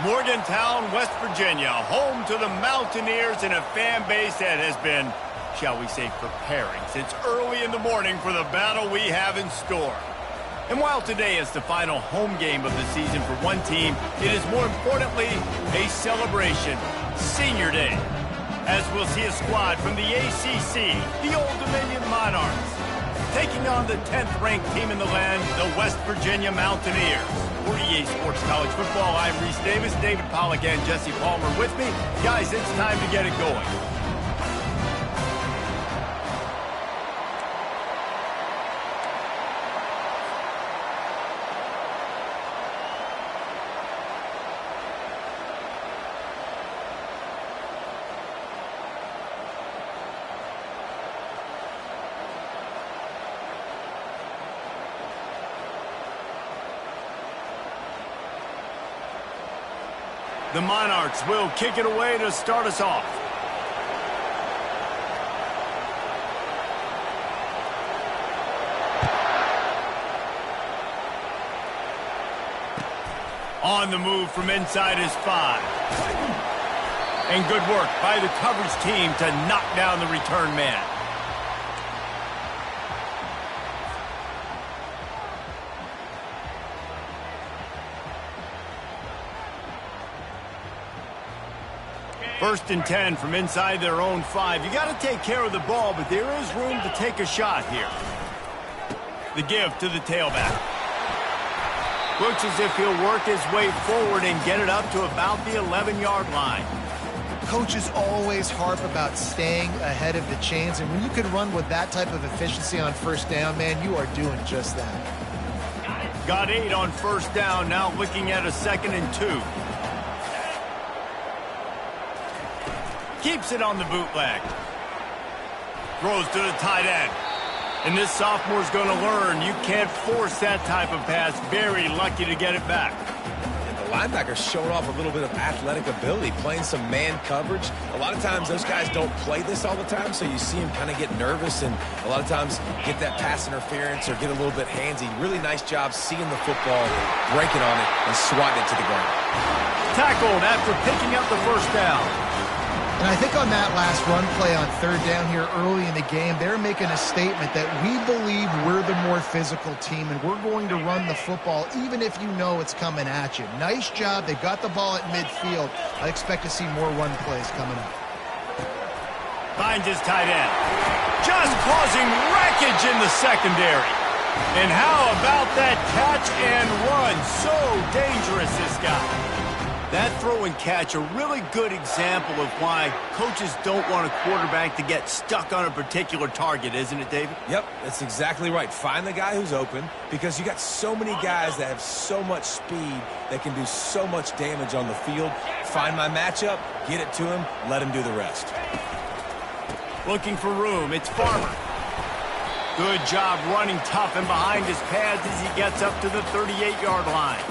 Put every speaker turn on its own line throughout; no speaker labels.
Morgantown, West Virginia, home to the Mountaineers and a fan base that has been, shall we say, preparing since early in the morning for the battle we have in store. And while today is the final home game of the season for one team, it is more importantly a celebration, Senior Day, as we'll see a squad from the ACC, the Old Dominion Monarchs, taking on the 10th-ranked team in the land, the West Virginia Mountaineers. For EA Sports College Football, I'm Reese Davis, David Pollack, and Jesse Palmer with me. Guys, it's time to get it going. The Monarchs will kick it away to start us off. On the move from inside his 5. And good work by the coverage team to knock down the return man. First and 10 from inside their own 5. You got to take care of the ball, but there is room to take a shot here. The give to the tailback. Looks as if he'll work his way forward and get it up to about the 11-yard line.
Coaches always harp about staying ahead of the chains, and when you can run with that type of efficiency on first down, man, you are doing just that.
Got 8 on first down, now looking at a 2nd and 2. Keeps it on the bootleg. Throws to the tight end. And this sophomore's going to learn you can't force that type of pass. Very lucky to get it back.
And the linebacker's showing off a little bit of athletic ability, playing some man coverage. A lot of times those guys don't play this all the time, so you see him kind of get nervous and a lot of times get that pass interference or get a little bit handsy. Really nice job seeing the football, breaking on it, and swatting it to the ground.
Tackled after picking up the first down.
And I think on that last run play on third down here early in the game, they're making a statement that we believe we're the more physical team and we're going to run the football even if you know it's coming at you. Nice job. They got the ball at midfield. I expect to see more run plays coming up.
Finds his tight end. Just causing wreckage in the secondary. And how about that catch and run? So dangerous, this guy. That throw and catch, a really good example of why coaches don't want a quarterback to get stuck on a particular target, isn't it, David?
Yep, that's exactly right. Find the guy who's open because you got so many guys that have so much speed that can do so much damage on the field. Find my matchup, get it to him, let him do the rest.
Looking for room, it's Farmer. Good job running tough and behind his pads as he gets up to the 38-yard line.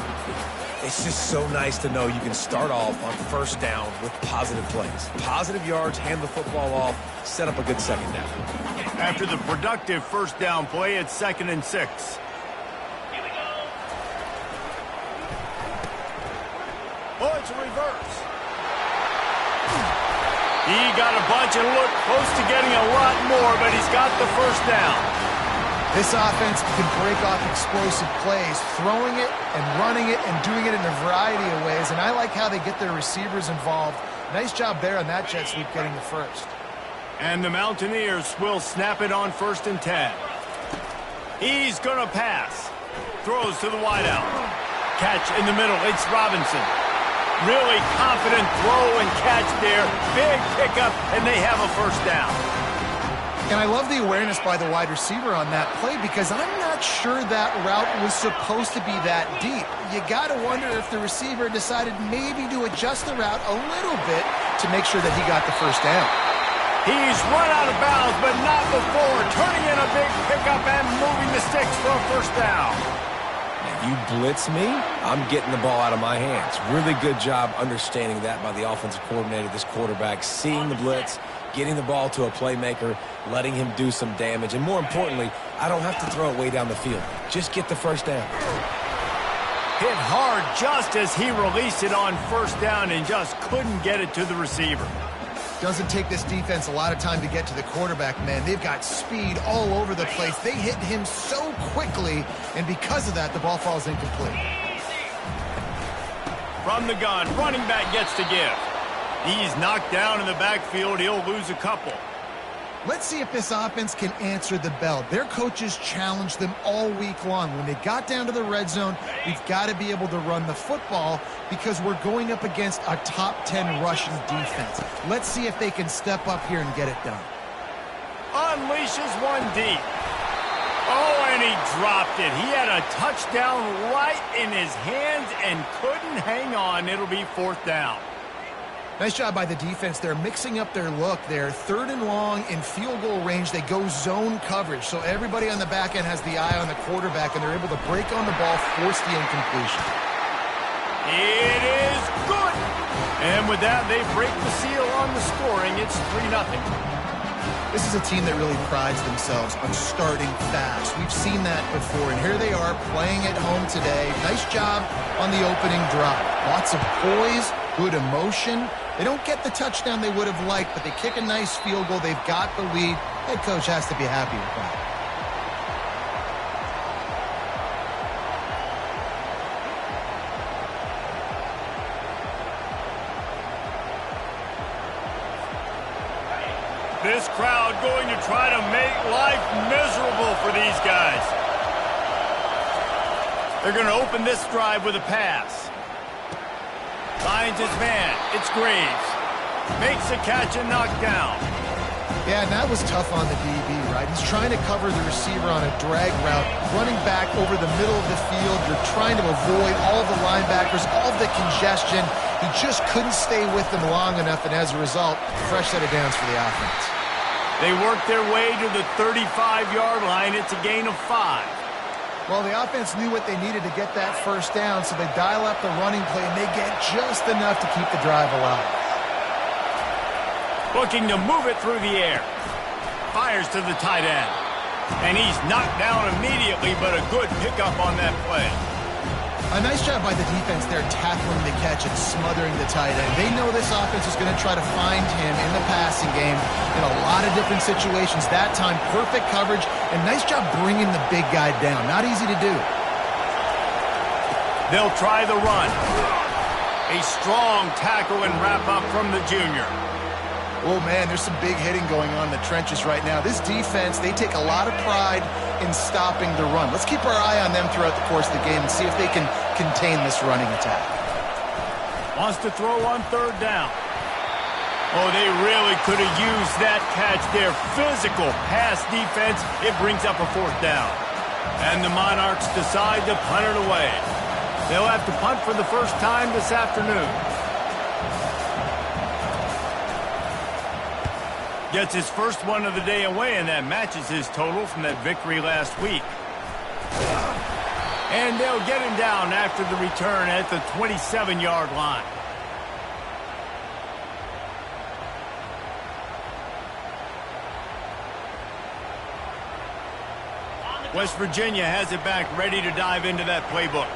It's just so nice to know you can start off on first down with positive plays. Positive yards, hand the football off, set up a good second down.
After the productive first down play, it's 2nd and 6. Oh, it's a reverse. He got a bunch and looked close to getting a lot more, but he's got the first down.
This offense can break off explosive plays, throwing it and running it and doing it in a variety of ways, and I like how they get their receivers involved. Nice job there on that jet sweep getting the first.
And the Mountaineers will snap it on 1st and 10. He's going to pass. Throws to the wideout. Catch in the middle. It's Robinson. Really confident throw and catch there. Big pickup, and they have a first down.
And I love the awareness by the wide receiver on that play because I'm not sure that route was supposed to be that deep. You got to wonder if the receiver decided maybe to adjust the route a little bit to make sure that he got the first down.
He's run out of bounds, but not before. Turning in a big pickup and moving the sticks for a first down.
You blitz me, I'm getting the ball out of my hands. Really good job understanding that by the offensive coordinator, this quarterback, seeing the blitz, getting the ball to a playmaker, letting him do some damage. And more importantly, I don't have to throw it way down the field. Just get the first down.
Hit hard just as he released it on first down and just couldn't get it to the receiver.
Doesn't take this defense a lot of time to get to the quarterback, man. They've got speed all over the place. They hit him so quickly, and because of that, the ball falls incomplete.
From the gun, running back gets to give. He's knocked down in the backfield. He'll lose a couple.
Let's see if this offense can answer the bell. Their coaches challenged them all week long. When they got down to the red zone, we've got to be able to run the football because we're going up against a top 10 rushing defense. Let's see if they can step up here and get it done.
Unleashes one deep. Oh, and he dropped it. He had a touchdown right in his hands and couldn't hang on. It'll be fourth down.
Nice job by the defense. They're mixing up their look. They're third and long in field goal range. They go zone coverage. So everybody on the back end has the eye on the quarterback, and they're able to break on the ball, force the incompletion.
It is good. And with that, they break the seal on the scoring. It's 3-0.
This is a team that really prides themselves on starting fast. We've seen that before, and here they are playing at home today. Nice job on the opening drive. Lots of poise, good emotion. They don't get the touchdown they would have liked, but they kick a nice field goal. They've got the lead. Head coach has to be happy with that.
This crowd going to try to make life miserable for these guys. They're going to open this drive with a pass. Finds his man. It's Graves. Makes a catch and knocked down.
Yeah, and that was tough on the DB, right? He's trying to cover the receiver on a drag route, running back over the middle of the field. You're trying to avoid all of the linebackers, all of the congestion. He just couldn't stay with them long enough, and as a result, fresh set of downs for the offense.
They work their way to the 35-yard line. It's a gain of 5.
Well, the offense knew what they needed to get that first down, so they dial up the running play, and they get just enough to keep the drive alive.
Looking to move it through the air. Fires to the tight end. And he's knocked down immediately, but a good pickup on that play.
A nice job by the defense there tackling the catch and smothering the tight end. They know this offense is going to try to find him in the passing game in a lot of different situations. That time, perfect coverage, and nice job bringing the big guy down. Not easy to do.
They'll try the run. A strong tackle and wrap-up from the junior.
Oh, man, there's some big hitting going on in the trenches right now. This defense, they take a lot of pride in stopping the run. Let's keep our eye on them throughout the course of the game and see if they can contain this running attack.
Wants to throw on third down. Oh, they really could have used that catch there. Physical pass defense. It brings up a fourth down. And the Monarchs decide to punt it away. They'll have to punt for the first time this afternoon. Gets his first one of the day away, and that matches his total from that victory last week. And they'll get him down after the return at the 27-yard line. West Virginia has it back, ready to dive into that playbook.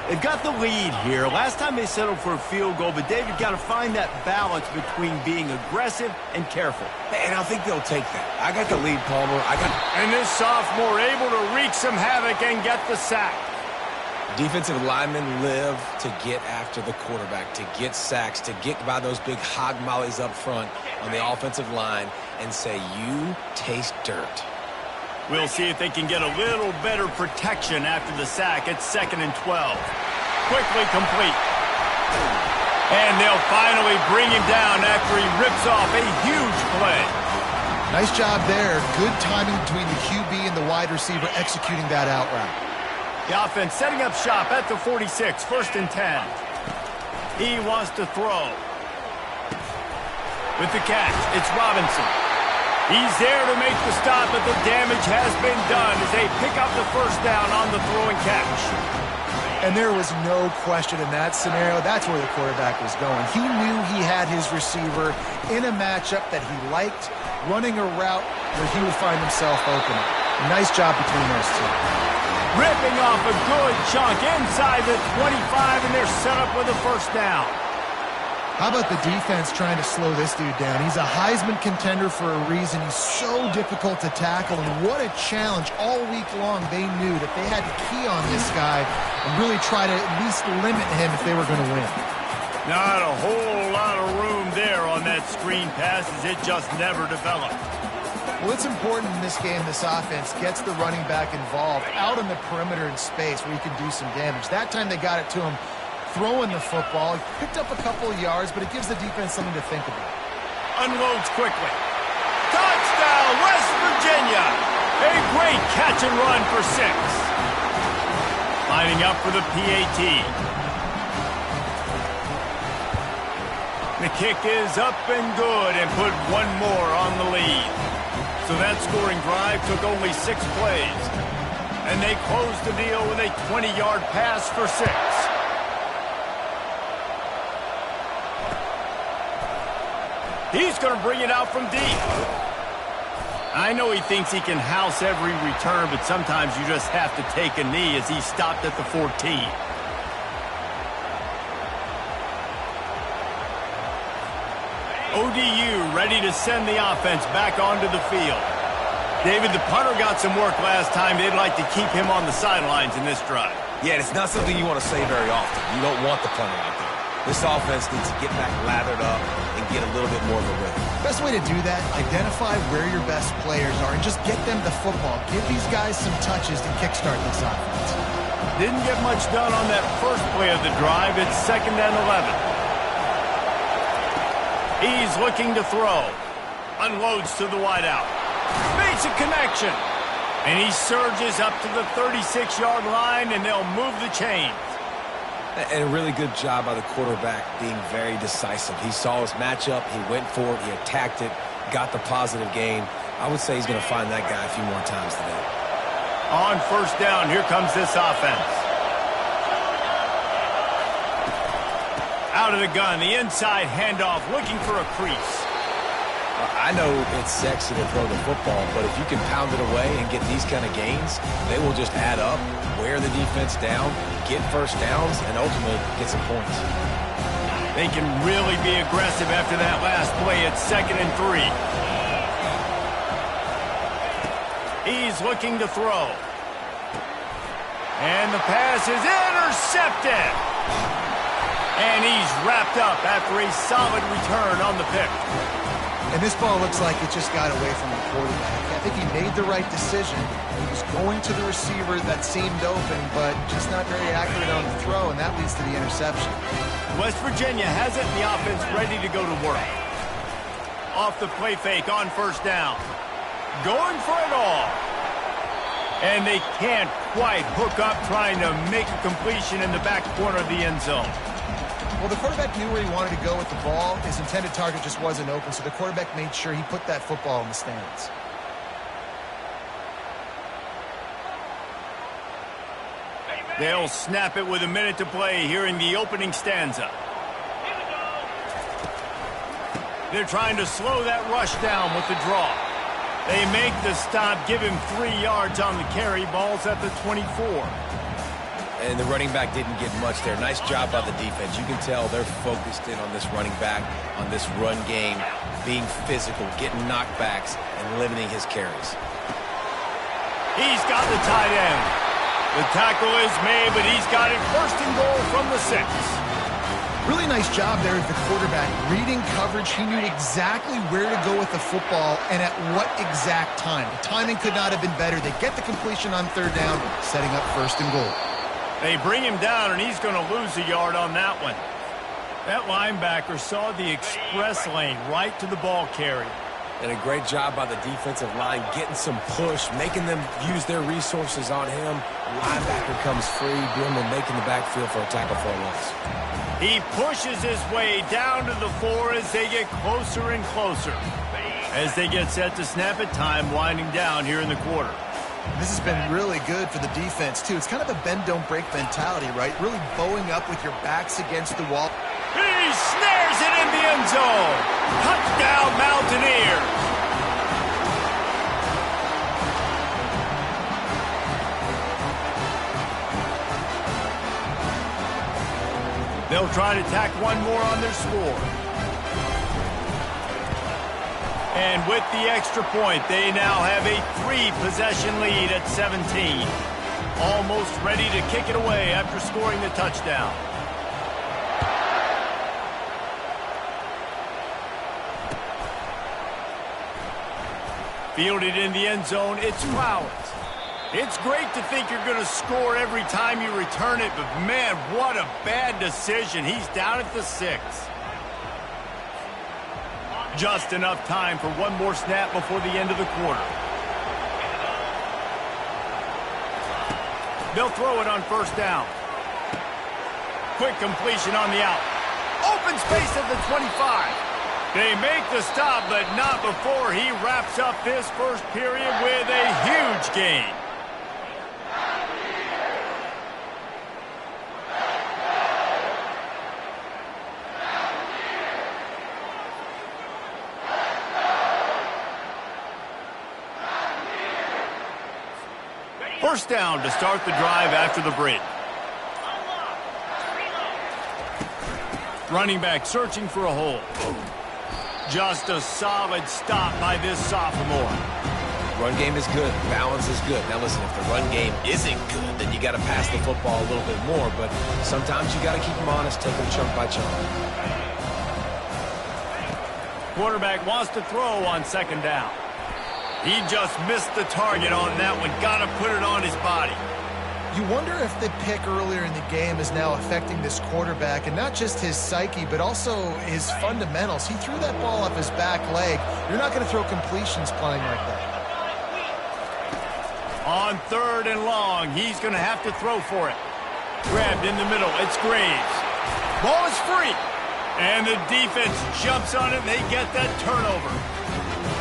They've got the lead here. Last time they settled for a field goal, but David got to find that balance between being aggressive and careful.
And I think they'll take that. I got the lead, Palmer.
And this sophomore able to wreak some havoc and get the sack.
Defensive linemen live to get after the quarterback, to get sacks, to get by those big hog mollies up front on the offensive line and say, you taste dirt.
We'll see if they can get a little better protection after the sack. It's 2nd and 12. Quickly complete. And they'll finally bring him down after he rips off a huge play.
Nice job there. Good timing between the QB and the wide receiver executing that out route.
The offense setting up shop at the 46, 1st and 10. He wants to throw. With the catch, it's Robinson. He's there to make the stop, but the damage has been done as they pick up the first down on the throw and catch.
And there was no question in that scenario. That's where the quarterback was going. He knew he had his receiver in a matchup that he liked, running a route where he would find himself open. Nice job between those two.
Ripping off a good chunk inside the 25, and they're set up with a first down.
How about the defense trying to slow this dude down? He's a Heisman contender for a reason. He's so difficult to tackle, and what a challenge all week long. They knew that they had to key on this guy and really try to at least limit him if they were going to win.
Not a whole lot of room there on that screen pass as it just never developed.
Well, it's important in this game this offense gets the running back involved out on the perimeter in space where he can do some damage. That time they got it to him throwing the football. He picked up a couple of yards, but it gives the defense something to think about.
Unloads quickly. Touchdown, West Virginia. A great catch and run for 6. Lining up for the PAT. The kick is up and good and put one more on the lead. So that scoring drive took only 6 plays. And they closed the deal with a 20-yard pass for 6. He's going to bring it out from deep. I know he thinks he can house every return, but sometimes you just have to take a knee as he stopped at the 14. ODU ready to send the offense back onto the field. David, the punter got some work last time. They'd like to keep him on the sidelines in this drive.
Yeah, it's not something you want to say very often. You don't want the punter out there. This offense needs to get back lathered up and get a little bit more of a rhythm.
Best way to do that, identify where your best players are and just get them the football. Give these guys some touches to kickstart this offense.
Didn't get much done on that first play of the drive. It's 2nd and 11. He's looking to throw. Unloads to the wideout. Makes a connection. And he surges up to the 36-yard line, and they'll move the chains.
And a really good job by the quarterback being very decisive. He saw his matchup, he went for it, he attacked it, got the positive gain. I would say he's going to find that guy a few more times today.
On first down, here comes this offense. Out of the gun, the inside handoff, looking for a crease.
I know it's sexy to throw the football, but if you can pound it away and get these kind of gains, they will just add up, wear the defense down, get first downs, and ultimately get some points.
They can really be aggressive after that last play. It's 2nd and 3. He's looking to throw. And the pass is intercepted. And he's wrapped up after a solid return on the pick.
And this ball looks like it just got away from the quarterback. I think he made the right decision. He was going to the receiver that seemed open, but just not very accurate on the throw, and that leads to the interception.
West Virginia has it, and the offense ready to go to work. Off the play fake on first down. Going for it all. And they can't quite hook up trying to make a completion in the back corner of the end zone.
Well, the quarterback knew where he wanted to go with the ball. His intended target just wasn't open, so the quarterback made sure he put that football in the stands.
They'll snap it with a minute to play here in the opening stanza. They're trying to slow that rush down with the draw. They make the stop, give him 3 yards on the carry. Ball's at the 24.
And the running back didn't get much there. Nice job by the defense. You can tell they're focused in on this running back, on this run game, being physical, getting knockbacks, and limiting his carries.
He's got the tight end. The tackle is made, but he's got it 1st and goal from the 6.
Really nice job there with the quarterback. Reading coverage, he knew exactly where to go with the football and at what exact time. The timing could not have been better. They get the completion on 3rd down, setting up 1st and goal.
They bring him down, and he's going to lose a yard on that one. That linebacker saw the express lane right to the ball carrier.
And a great job by the defensive line, getting some push, making them use their resources on him. Linebacker comes free, doing and making the backfield for a tackle for a loss.
He pushes his way down to the 4 as they get closer and closer. As they get set to snap it, time winding down here in the quarter.
This has been really good for the defense, too. It's kind of a bend-don't-break mentality, right? Really bowing up with your backs against the wall.
He snares it in the end zone. Touchdown, Mountaineers. They'll try to tack one more on their score. And with the extra point, they now have a 3-possession lead at 17. Almost ready to kick it away after scoring the touchdown. Fielded in the end zone, it's Flowers. It's great to think you're going to score every time you return it, but man, what a bad decision. He's down at the 6. Just enough time for one more snap before the end of the quarter. They'll throw it on first down. Quick completion on the out. Open space at the 25. They make the stop, but not before he wraps up this first period with a huge gain. First down to start the drive after the break. Running back searching for a hole. Just a solid stop by this sophomore.
Run game is good. Balance is good. Now listen, if the run game isn't good, then you got to pass the football a little bit more. But sometimes you got to keep them honest, take them chunk by chunk.
Quarterback wants to throw on second down. He just missed the target on that one. Got to put it on his body.
You wonder if the pick earlier in the game is now affecting this quarterback, and not just his psyche, but also his fundamentals. He threw that ball off his back leg. You're not going to throw completions playing like that.
On third and long, he's going to have to throw for it. Grabbed in the middle. It's Graves. Ball is free. And the defense jumps on it, and they get that turnover.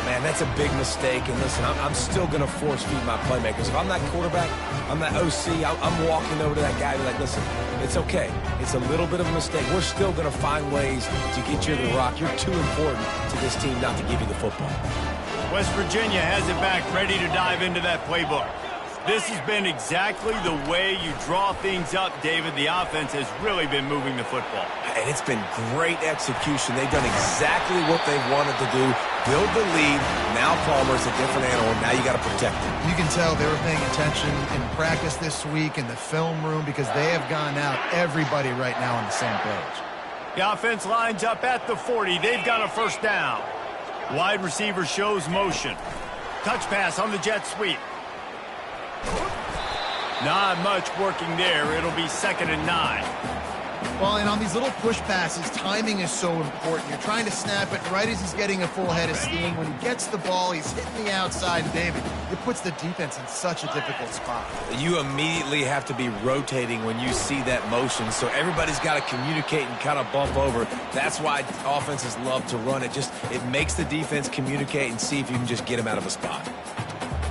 Man, that's a big mistake. And listen, I'm still going to force feed my playmakers. If I'm that quarterback, I'm that OC, I'm walking over to that guy and be like, listen, it's okay. It's a little bit of a mistake. We're still going to find ways to get you to the rock. You're too important to this team not to give you the football.
West Virginia has it back, ready to dive into that playbook. This has been exactly the way you draw things up, David. The offense has really been moving the football.
And it's been great execution. They've done exactly what they've wanted to do. Build the lead. Now Palmer's a different animal. Now you got to protect him.
You can tell they were paying attention in practice this week in the film room because they have gone out, everybody right now on the same page.
The offense lines up at the 40. They've got a first down. Wide receiver shows motion. Touch pass on the jet sweep. Not much working there. It'll be 2nd and 9.
Well, and on these little push passes, timing is so important. You're trying to snap it right as he's getting a full head of steam. When he gets the ball, he's hitting the outside. And David, it puts the defense in such a difficult spot.
You immediately have to be rotating when you see that motion. So everybody's got to communicate and kind of bump over. That's why offenses love to run it. It makes the defense communicate and see if you can just get him out of a spot.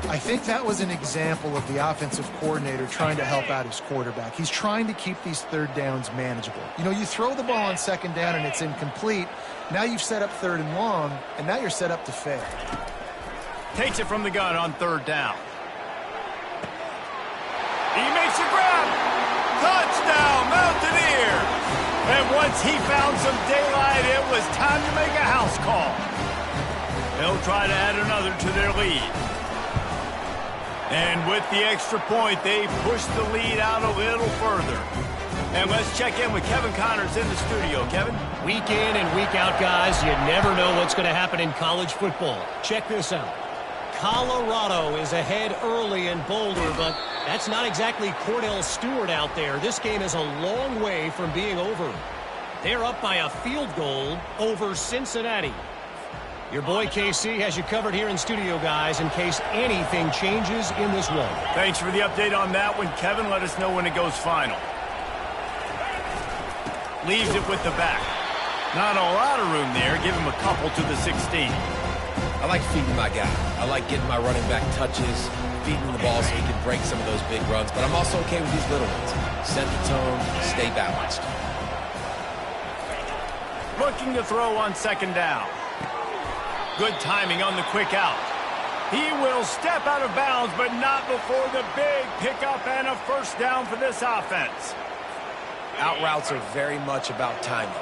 I think that was an example of the offensive coordinator trying to help out his quarterback. He's trying to keep these third downs manageable. You know, you throw the ball on second down and it's incomplete. Now you've set up third and long, and now you're set up to fail.
Takes it from the gun on third down. He makes a grab. Touchdown, Mountaineers. And once he found some daylight, it was time to make a house call. They'll try to add another to their lead. And with the extra point, they push the lead out a little further. And let's check in with Kevin Connors in the studio. Kevin?
Week in and week out, guys, you never know what's going to happen in college football. Check this out. Colorado is ahead early in Boulder, but that's not exactly Cordell Stewart out there. This game is a long way from being over. They're up by a field goal over Cincinnati. Your boy KC has you covered here in studio, guys, in case anything changes in this one.
Thanks for the update on that one, Kevin. Let us know when it goes final. Leaves it with the back. Not a lot of room there. Give him a couple to the 16.
I like feeding my guy. I like getting my running back touches, feeding the ball so he can break some of those big runs. But I'm also okay with these little ones. Set the tone, stay balanced.
Looking to throw on second down. Good timing on the quick out. He will step out of bounds, but not before the big pickup and a first down for this offense.
Out routes are very much about timing.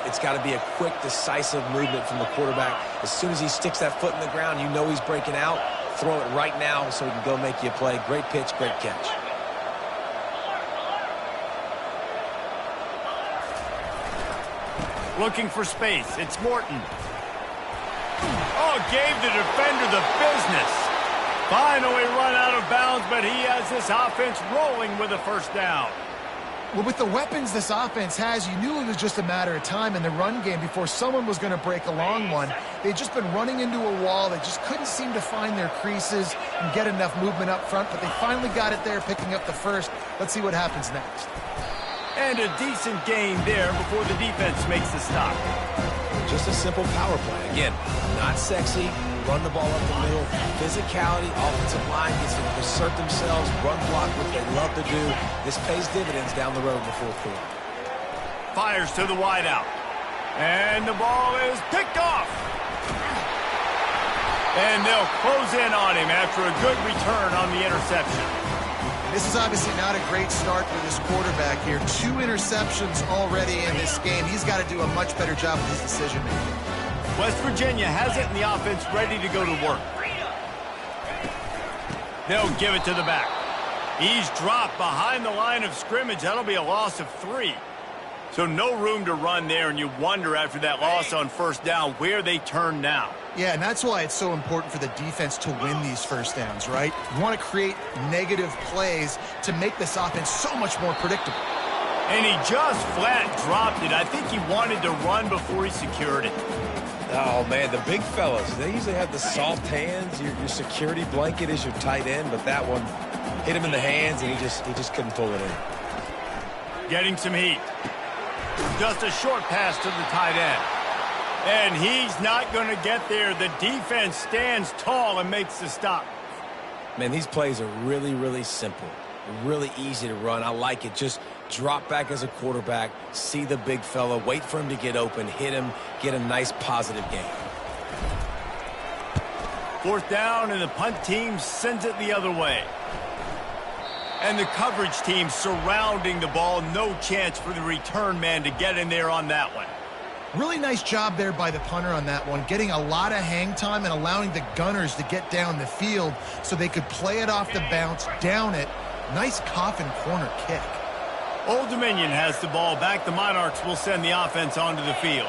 It's got to be a quick, decisive movement from the quarterback. As soon as he sticks that foot in the ground, you know he's breaking out. Throw it right now so he can go make you a play. Great pitch, great catch.
Looking for space. It's Morton. Oh, gave the defender the business. Finally run out of bounds, but he has this offense rolling with a first down.
Well, with the weapons this offense has, you knew it was just a matter of time in the run game before someone was going to break a long one. They'd just been running into a wall. They just couldn't seem to find their creases and get enough movement up front, but they finally got it there, picking up the first. Let's see what happens next.
And a decent gain there before the defense makes the stop.
Just a simple power play. Again, not sexy. Run the ball up the middle. Physicality, offensive line gets to assert themselves, run block, which they love to do. This pays dividends down the road in the fourth quarter.
Fires to the wideout. And the ball is picked off. And they'll close in on him after a good return on the interception.
This is obviously not a great start for this quarterback here. 2 interceptions already in this game. He's got to do a much better job with his decision-making.
West Virginia has it in the offense ready to go to work. They'll give it to the back. He's dropped behind the line of scrimmage. That'll be a loss of 3. So no room to run there, and you wonder after that loss on first down where they turn now.
Yeah, and that's why it's so important for the defense to win these first downs, right? You want to create negative plays to make this offense so much more predictable.
And he just flat dropped it. I think he wanted to run before he secured it.
Oh, man, the big fellas, they usually have the soft hands. Your security blanket is your tight end, but that one hit him in the hands, and he just couldn't pull it in.
Getting some heat. Just a short pass to the tight end. And he's not going to get there. The defense stands tall and makes the stop.
Man, these plays are really, really simple. Really easy to run. I like it. Just drop back as a quarterback, see the big fella, wait for him to get open, hit him, get a nice positive gain.
Fourth down, and the punt team sends it the other way. And the coverage team surrounding the ball. No chance for the return man to get in there on that one.
Really nice job there by the punter on that one, getting a lot of hang time and allowing the gunners to get down the field so they could play it off the bounce, down it. Nice coffin corner kick.
Old Dominion has the ball back. The Monarchs will send the offense onto the field.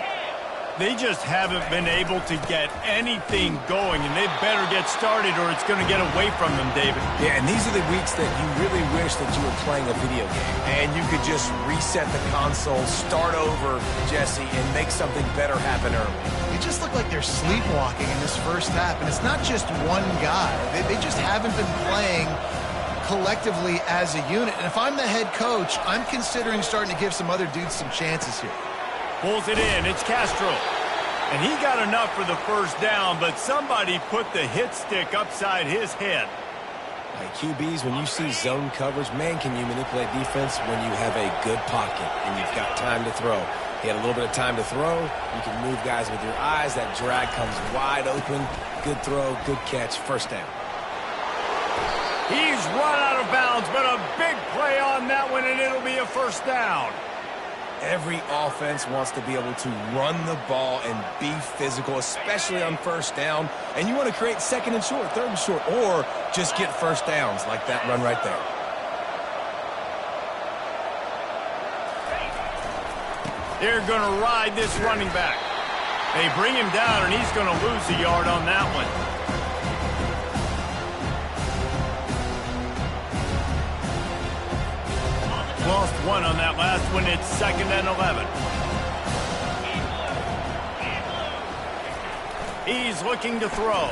They just haven't been able to get anything going, and they better get started or it's going to get away from them, David.
Yeah, and these are the weeks that you really wish that you were playing a video game and you could just reset the console, start over, Jesse, and make something better happen early.
They just look like they're sleepwalking in this first half, and it's not just one guy. They just haven't been playing collectively as a unit. And if I'm the head coach, I'm considering starting to give some other dudes some chances here.
Pulls it in. It's Castro. And he got enough for the first down, but somebody put the hit stick upside his head.
Like QBs, when you see zone coverage, man, can you manipulate defense when you have a good pocket and you've got time to throw. He had a little bit of time to throw. You can move guys with your eyes. That drag comes wide open. Good throw, good catch, first down.
He's run out of bounds, but a big play on that one, and it'll be a first down.
Every offense wants to be able to run the ball and be physical, especially on first down. And you want to create second and short, third and short, or just get first downs like that run right there.
They're going to ride this running back. They bring him down, and he's going to lose a yard on that one. Lost one on that last one. It's 2nd and 11. He's looking to throw.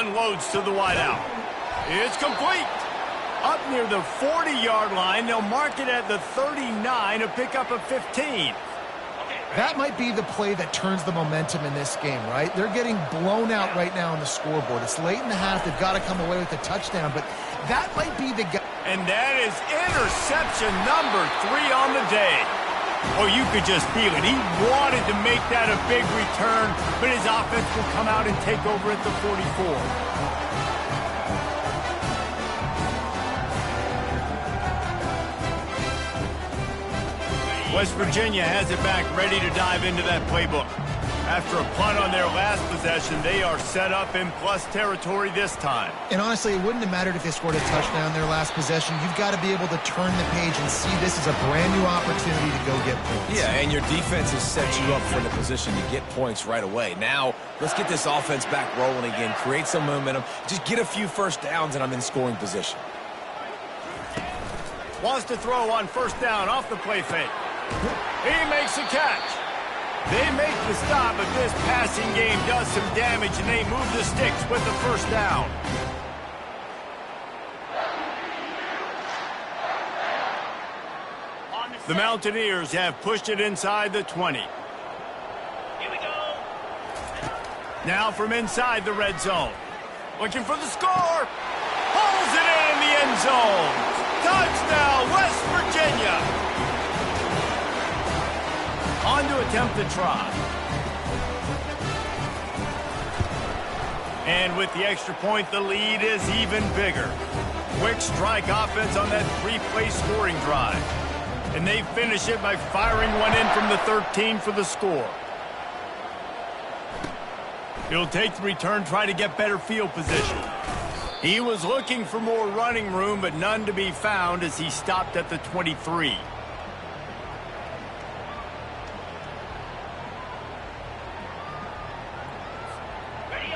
Unloads to the wideout. It's complete. Up near the 40-yard line. They'll mark it at the 39, a pickup of 15.
That might be the play that turns the momentum in this game, right? They're getting blown out right now on the scoreboard. It's late in the half. They've got to come away with a touchdown, but that might be the guy.
And that is interception number 3 on the day. Oh, you could just feel it. He wanted to make that a big return, but his offense will come out and take over at the 44. West Virginia has it back, ready to dive into that playbook. After a punt on their last possession, they are set up in plus territory this time.
And honestly, it wouldn't have mattered if they scored a touchdown their last possession. You've got to be able to turn the page and see this is a brand new opportunity to go get points.
Yeah, and your defense has set you up for the position to get points right away. Now, let's get this offense back rolling again, create some momentum, just get a few first downs, and I'm in scoring position.
Wants to throw on first down off the play fake. He makes a catch. They make the stop, but this passing game does some damage, and they move the sticks with the first down. The Mountaineers have pushed it inside the 20. Here we go. Now from inside the red zone. Looking for the score. Pulls it in the end zone. Touchdown, West Virginia. On to attempt the try. And with the extra point, the lead is even bigger. Quick strike offense on that three-play scoring drive. And they finish it by firing one in from the 13 for the score. He'll take the return, try to get better field position. He was looking for more running room, but none to be found as he stopped at the 23.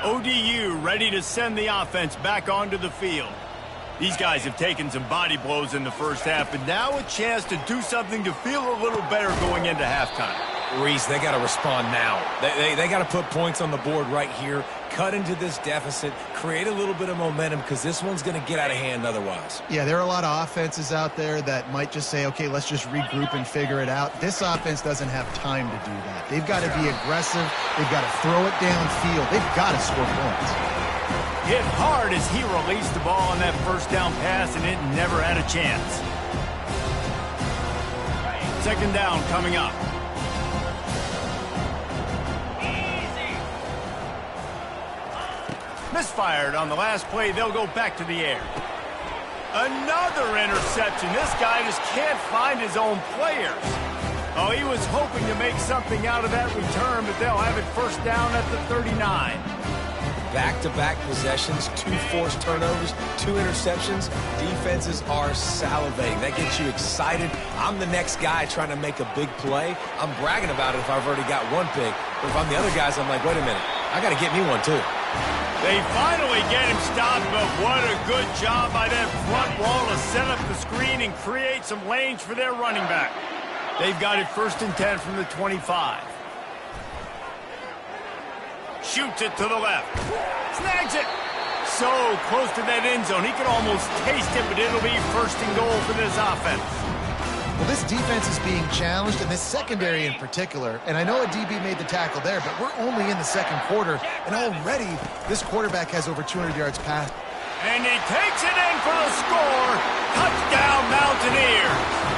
ODU ready to send the offense back onto the field. These guys have taken some body blows in the first half, but now a chance to do something to feel a little better going into halftime.
Reese, they got to respond now. They got to put points on the board right here, cut into this deficit, create a little bit of momentum, because this one's going to get out of hand otherwise.
Yeah, there are a lot of offenses out there that might just say, okay, let's just regroup and figure it out. This offense doesn't have time to do that. They've got to be aggressive. They've got to throw it downfield. They've got to score points.
Hit hard as he released the ball on that first down pass, and it never had a chance. Second down coming up. Misfired on the last play. They'll go back to the air. Another interception. This guy just can't find his own players. Oh, he was hoping to make something out of that return, but they'll have it first down at the 39.
Back-to-back possessions, 2 forced turnovers, 2 interceptions. Defenses are salivating. That gets you excited. I'm the next guy trying to make a big play. I'm bragging about it if I've already got one pick. But if I'm the other guys, I'm like, wait a minute. I got to get me one, too.
They finally get him stopped, but what a good job by that front wall to set up the screen and create some lanes for their running back. They've got it first and 10 from the 25. Shoots it to the left. Snags it. So close to that end zone. He could almost taste it, but it'll be first and goal for this offense.
Well, this defense is being challenged, and this secondary in particular. And I know a DB made the tackle there, but we're only in the second quarter, and already this quarterback has over 200 yards passed.
And he takes it in for the score. Touchdown, Mountaineers.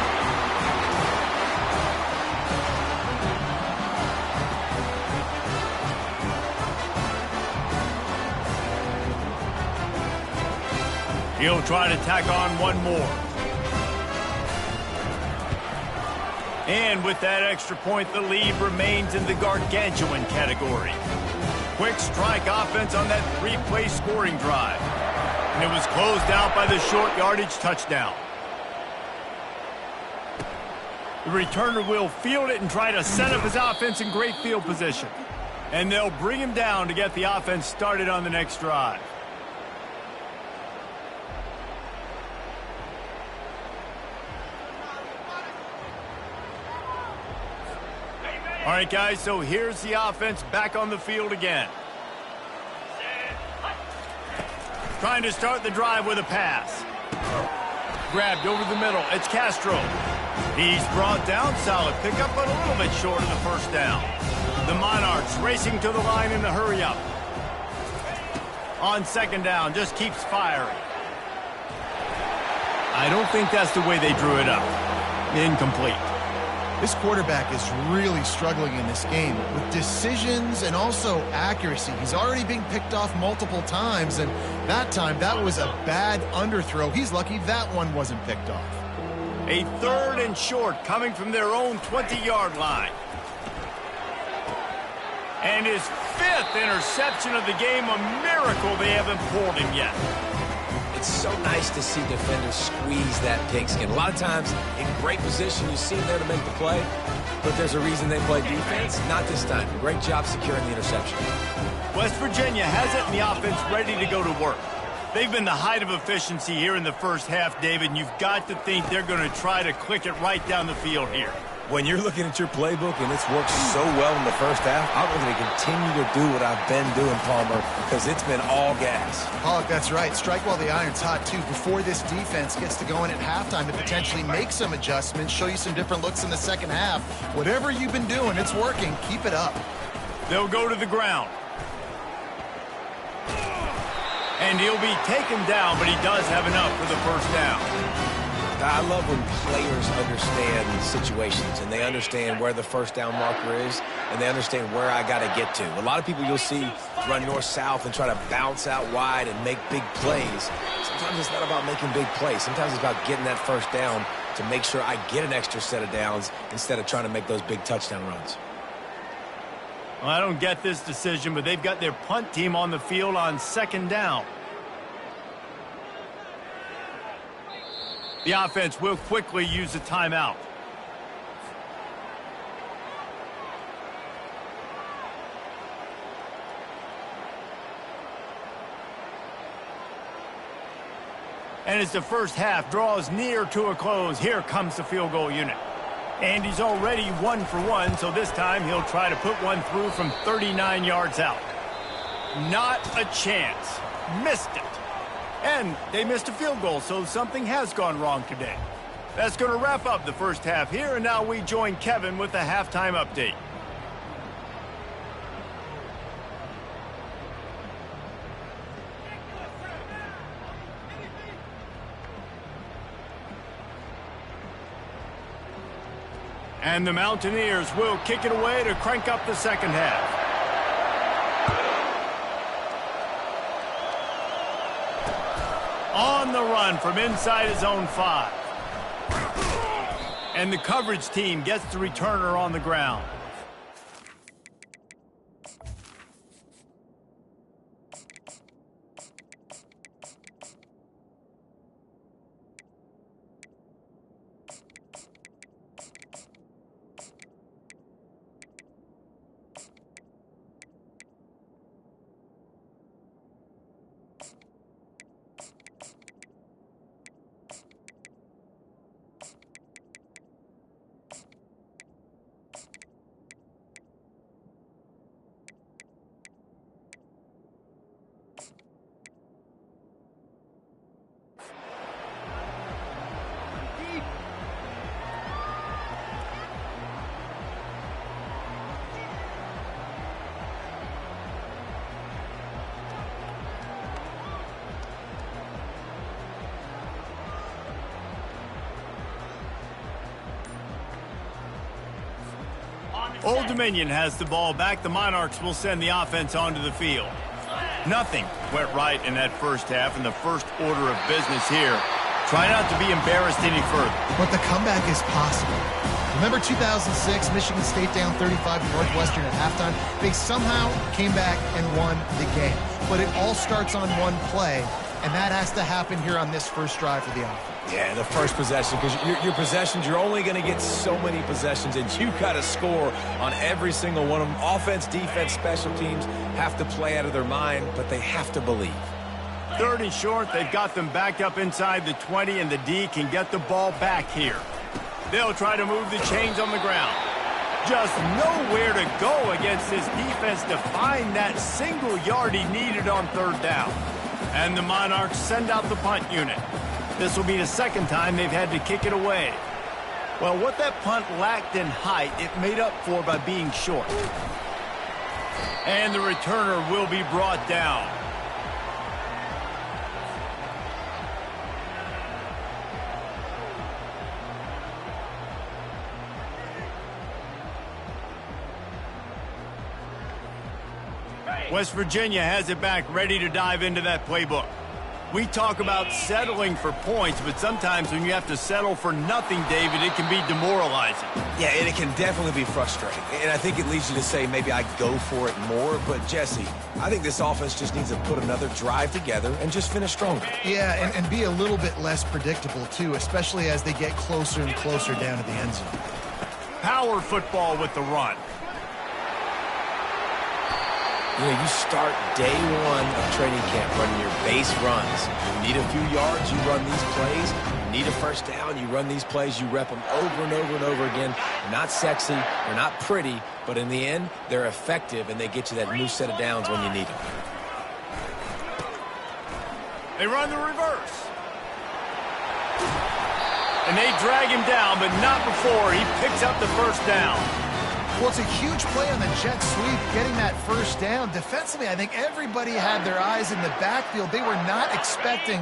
He'll try to tack on one more. And with that extra point, the lead remains in the gargantuan category. Quick strike offense on that three-play scoring drive. And it was closed out by the short yardage touchdown. The returner will field it and try to set up his offense in great field position. And they'll bring him down to get the offense started on the next drive. All right, guys, so here's the offense back on the field again. Trying to start the drive with a pass. Grabbed over the middle. It's Castro. He's brought down. Solid pickup, but a little bit short of the first down. The Monarchs racing to the line in the hurry-up. On second down, just keeps firing. I don't think that's the way they drew it up. Incomplete.
This quarterback is really struggling in this game with decisions and also accuracy. He's already being picked off multiple times, and that time, that was a bad underthrow. He's lucky that one wasn't picked off.
A 3rd and short coming from their own 20-yard line. And his 5th interception of the game, a miracle they haven't pulled him yet.
It's so nice to see defenders squeeze that pigskin. A lot of times, in great position, you see him there to make the play, but there's a reason they play defense. Not this time. Great job securing the interception.
West Virginia has it, and the offense ready to go to work. They've been the height of efficiency here in the first half, David, and you've got to think they're going to try to click it right down the field here.
When you're looking at your playbook and it's worked so well in the first half, I'm going to continue to do what I've been doing, Palmer, because it's been all gas.
Pollock, that's right. Strike while the iron's hot, too. Before this defense gets to go in at halftime to potentially make some adjustments, show you some different looks in the second half. Whatever you've been doing, it's working. Keep it up.
They'll go to the ground. And he'll be taken down, but he does have enough for the first down.
I love when players understand situations and they understand where the first down marker is and they understand where I got to get to. A lot of people you'll see run north-south and try to bounce out wide and make big plays. Sometimes it's not about making big plays. Sometimes it's about getting that first down to make sure I get an extra set of downs instead of trying to make those big touchdown runs.
Well, I don't get this decision, but they've got their punt team on the field on 2nd down. The offense will quickly use a timeout. And as the first half draws near to a close, here comes the field goal unit. And he's already 1 for 1, so this time he'll try to put one through from 39 yards out. Not a chance. Missed it. And they missed a field goal, so something has gone wrong today. That's going to wrap up the first half here, and now we join Kevin with the halftime update. And the Mountaineers will kick it away to crank up the second half. On the run from inside his own 5. And the coverage team gets the returner on the ground. Old Dominion has the ball back. The Monarchs will send the offense onto the field. Nothing went right in that first half, and the first order of business here. Try not to be embarrassed any further.
But the comeback is possible. Remember 2006, Michigan State down 35 to Northwestern at halftime? They somehow came back and won the game. But it all starts on one play, and that has to happen here on this first drive for the offense.
Yeah, the first possession, because your possessions, you're only going to get so many possessions, and you got to score on every single one of them. Offense, defense, special teams have to play out of their mind, but they have to believe.
3rd and short, they've got them backed up inside the 20, and the D can get the ball back here. They'll try to move the chains on the ground. Just nowhere to go against this defense to find that single yard he needed on 3rd down. And the Monarchs send out the punt unit. This will be the second time they've had to kick it away. Well, what that punt lacked in height, it made up for by being short. And the returner will be brought down. West Virginia has it back, ready to dive into that playbook. We talk about settling for points, but sometimes when you have to settle for nothing, David, it can be demoralizing.
Yeah, and it can definitely be frustrating. And I think it leads you to say maybe I go for it more. But, Jesse, I think this offense just needs to put another drive together and just finish stronger.
Yeah, and be a little bit less predictable, too, especially as they get closer and closer down to the end zone.
Power football with the run.
You know, you start day one of training camp running your base runs. You need a few yards, you run these plays. You need a first down, you run these plays. You rep them over and over and over again. They're not sexy, they're not pretty, but in the end, they're effective, and they get you that new set of downs when you need them.
They run the reverse. And they drag him down, but not before he picks up the first down.
Well, it's a huge play on the jet sweep, getting that first down. Defensively, I think everybody had their eyes in the backfield. They were not expecting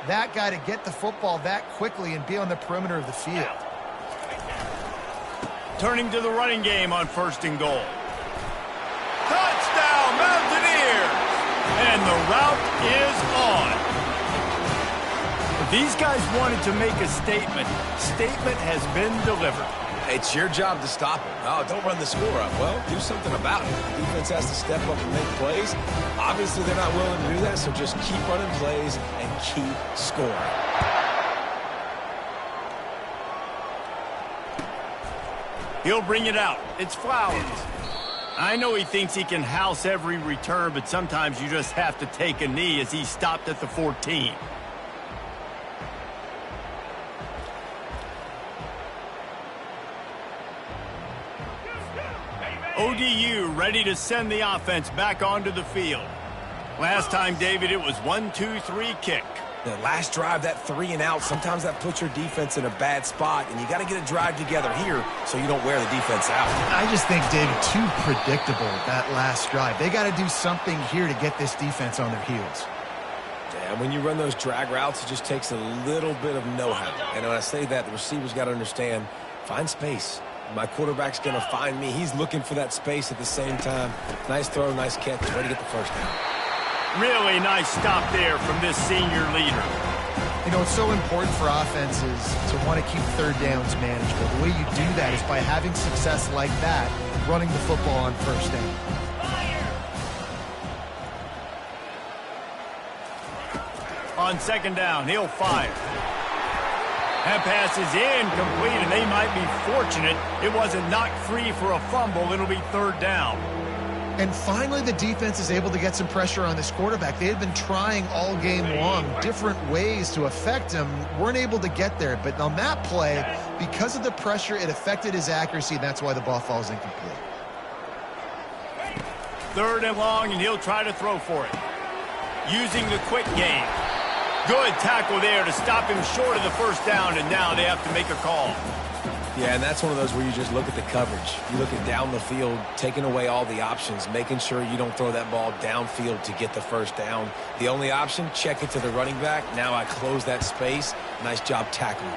that guy to get the football that quickly and be on the perimeter of the field.
Turning to the running game on 1st and goal. Touchdown, Mountaineers! And the route is on. These guys wanted to make a statement. Statement has been delivered.
It's your job to stop him. Oh, don't run the score up. Well, do something about it. The defense has to step up and make plays. Obviously, they're not willing to do that, so just keep running plays and keep scoring.
He'll bring it out. It's Flowers. I know he thinks he can house every return, but sometimes you just have to take a knee as he stopped at the 14. ODU ready to send the offense back onto the field. Last time, David, it was 1-2-3 kick.
The last drive, that 3 and out, sometimes that puts your defense in a bad spot, and you got to get a drive together here so you don't wear the defense out.
I just think, David, too predictable, that last drive. They got to do something here to get this defense on their heels.
Yeah, when you run those drag routes, it just takes a little bit of know-how. And when I say that, the receivers got to understand, find space. My quarterback's going to find me. He's looking for that space at the same time. Nice throw, nice catch. Way to get the first down.
Really nice stop there from this senior leader.
You know, it's so important for offenses to want to keep third downs manageable. The way you do that is by having success like that, running the football on first down.
On 2nd down, he'll fire. That pass is incomplete, and they might be fortunate it wasn't knocked free for a fumble. It'll be 3rd down.
And finally, the defense is able to get some pressure on this quarterback. They had been trying all game long different ways to affect him, weren't able to get there. But on that play, because of the pressure, it affected his accuracy, and that's why the ball falls incomplete.
3rd and long, and he'll try to throw for it. Using the quick game. Good tackle there to stop him short of the first down, and now they have to make a call.
Yeah, and that's one of those where you just look at the coverage. You look at down the field, taking away all the options, making sure you don't throw that ball downfield to get the first down. The only option, check it to the running back. Now I close that space. Nice job tackling.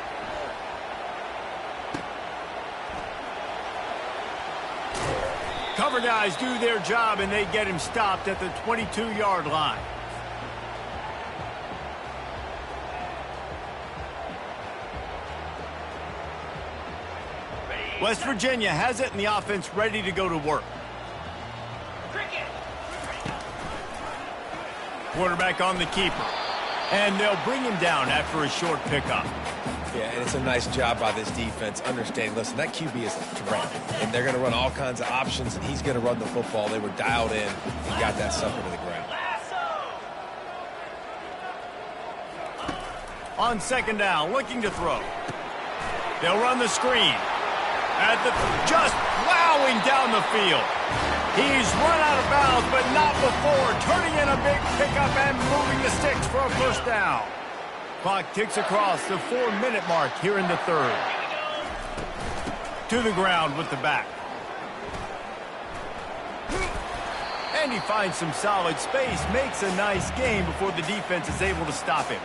Cover guys do their job, and they get him stopped at the 22-yard line. West Virginia has it, and the offense ready to go to work. Quarterback on the keeper. And they'll bring him down after a short pickup.
Yeah, and it's a nice job by this defense. Understand, listen, that QB is a threat. And they're going to run all kinds of options, and he's going to run the football. They were dialed in and got that sucker to the ground.
On 2nd down, looking to throw. They'll run the screen. Just plowing down the field. He's run out of bounds, but not before. Turning in a big pickup and moving the sticks for a first down. Clock ticks across the 4-minute mark here in the 3rd. To the ground with the back. And he finds some solid space, makes a nice gain before the defense is able to stop him.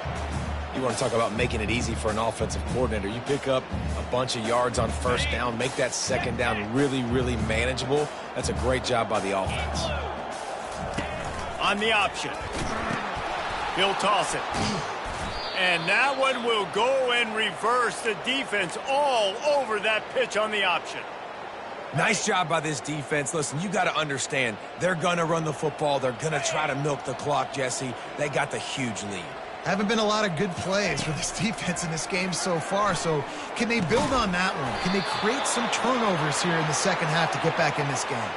You want to talk about making it easy for an offensive coordinator. You pick up a bunch of yards on first down, make that 2nd down really, really manageable. That's a great job by the offense.
On the option. He'll toss it. And that one will go and reverse. The defense all over that pitch on the option.
Nice job by this defense. Listen, you got to understand, they're going to run the football. They're going to try to milk the clock, Jesse. They got the huge lead.
Haven't been a lot of good plays for this defense in this game so far, so can they build on that one? Can they create some turnovers here in the second half to get back in this game?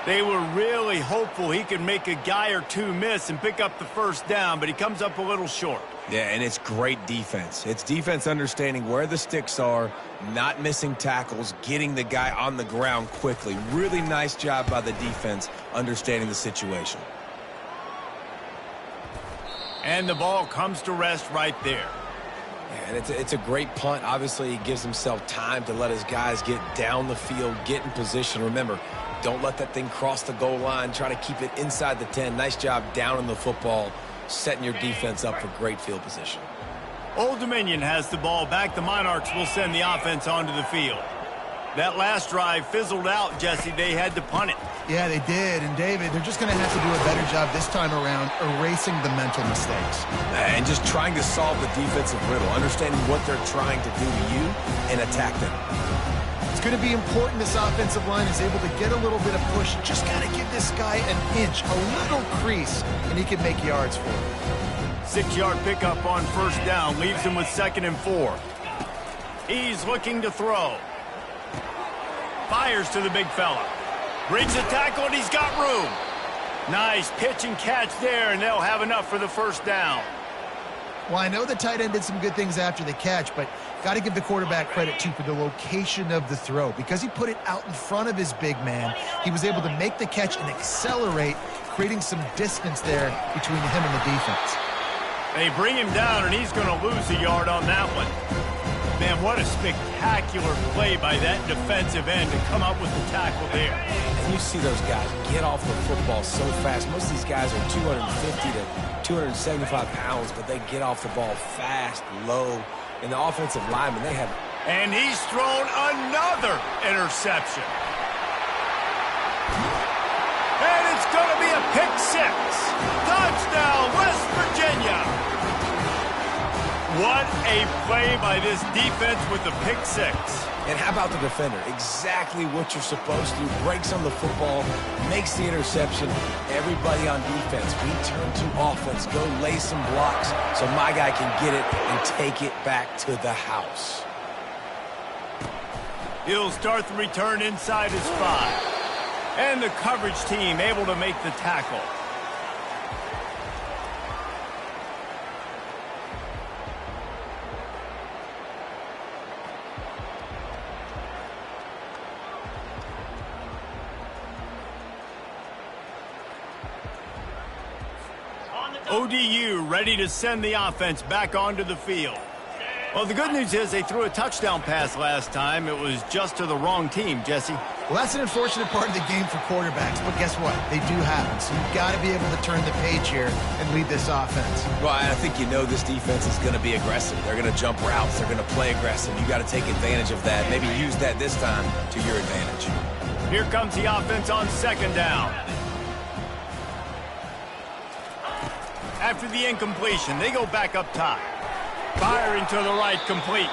They were really hopeful he could make a guy or two miss and pick up the first down, but he comes up a little short.
Yeah, and it's great defense. It's defense understanding where the sticks are, not missing tackles, getting the guy on the ground quickly. Really nice job by the defense understanding the situation.
And the ball comes to rest right there.
And it's a great punt. Obviously, he gives himself time to let his guys get down the field, get in position. Remember, don't let that thing cross the goal line. Try to keep it inside the 10. Nice job down in the football, setting your defense up for great field position.
Old Dominion has the ball back. The Monarchs will send the offense onto the field. That last drive fizzled out, Jesse. They had to punt it.
Yeah, they did. And, David, they're just going to have to do a better job this time around erasing the mental mistakes.
And just trying to solve the defensive riddle, understanding what they're trying to do to you and attack them.
It's going to be important this offensive line is able to get a little bit of push. Just got to give this guy an inch, a little crease, and he can make yards for it.
6-yard pickup on first down leaves him with 2nd and 4. He's looking to throw. Fires to the big fella. Brings a tackle, and he's got room. Nice pitch and catch there, and they'll have enough for the first down.
Well, I know the tight end did some good things after the catch, but got to give the quarterback credit, too, for the location of the throw. Because he put it out in front of his big man, he was able to make the catch and accelerate, creating some distance there between him and the defense.
They bring him down, and he's going to lose a yard on that one. Man, what a spectacular play by that defensive end to come up with the tackle there.
And you see those guys get off the football so fast. Most of these guys are 250 to 275 pounds, but they get off the ball fast, low. And the offensive linemen, they have...
And he's thrown another interception. And it's going to be a pick six. Touchdown, West Virginia. What a play by this defense with the pick six.
And how about the defender? Exactly what you're supposed to. Breaks on the football, makes the interception. Everybody on defense, we turn to offense. Go lay some blocks so my guy can get it and take it back to the house.
He'll start the return inside his 5. And the coverage team able to make the tackle. ODU ready to send the offense back onto the field. Well, the good news is they threw a touchdown pass last time. It was just to the wrong team, Jesse.
Well, that's an unfortunate part of the game for quarterbacks, but guess what? They do happen, so you've got to be able to turn the page here and lead this offense.
Well, I think you know this defense is going to be aggressive. They're going to jump routes. They're going to play aggressive. You got to take advantage of that. Maybe use that this time to your advantage.
Here comes the offense on 2nd down. After the incompletion, they go back up top. Firing to the right, complete.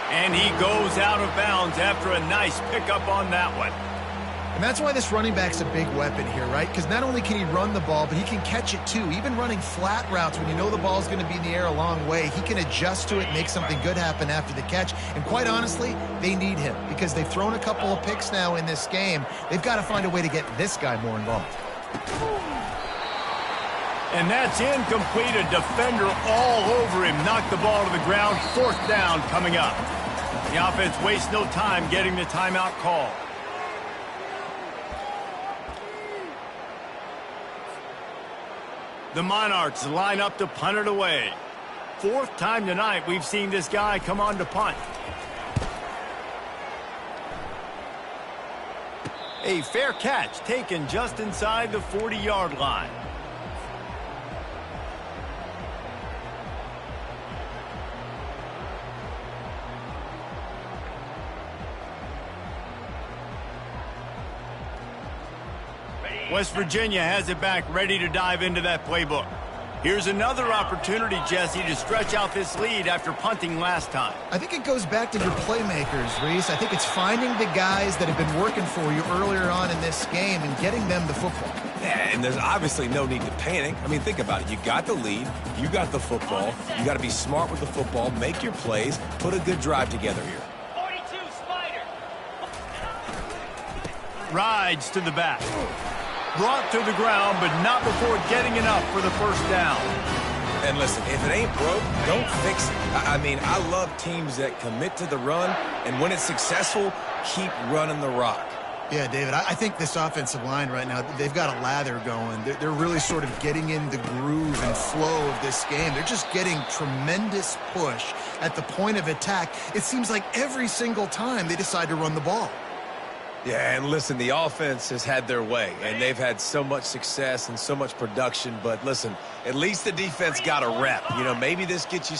And he goes out of bounds after a nice pickup on that one.
And that's why this running back's a big weapon here, right? Because not only can he run the ball, but he can catch it too. Even running flat routes when you know the ball's going to be in the air a long way, he can adjust to it, make something good happen after the catch. And quite honestly, they need him because they've thrown a couple of picks now in this game. They've got to find a way to get this guy more involved.
And that's incomplete. A defender all over him. Knocked the ball to the ground. 4th down coming up. The offense wastes no time getting the timeout call. The Monarchs line up to punt it away. 4th time tonight we've seen this guy come on to punt. A fair catch taken just inside the 40-yard line. West Virginia has it back, ready to dive into that playbook. Here's another opportunity, Jesse, to stretch out this lead after punting last time.
I think it goes back to your playmakers, Reese. I think it's finding the guys that have been working for you earlier on in this game and getting them the football.
Yeah, and there's obviously no need to panic. I mean, think about it. You got the lead. You got the football. You got to be smart with the football, make your plays, put a good drive together here.
42, Spider.
Rides to the back. Brought to the ground, but not before getting enough for the first down.
And listen, if it ain't broke, don't fix it. I mean, I love teams that commit to the run, and when it's successful, keep running the rock.
Yeah, David, I think this offensive line right now, they've got a lather going. They're really sort of getting in the groove and flow of this game. They're just getting tremendous push at the point of attack. It seems like every single time they decide to run the ball.
Yeah, and listen, the offense has had their way, and they've had so much success and so much production. But listen, at least the defense got a rep. You know, maybe this gets you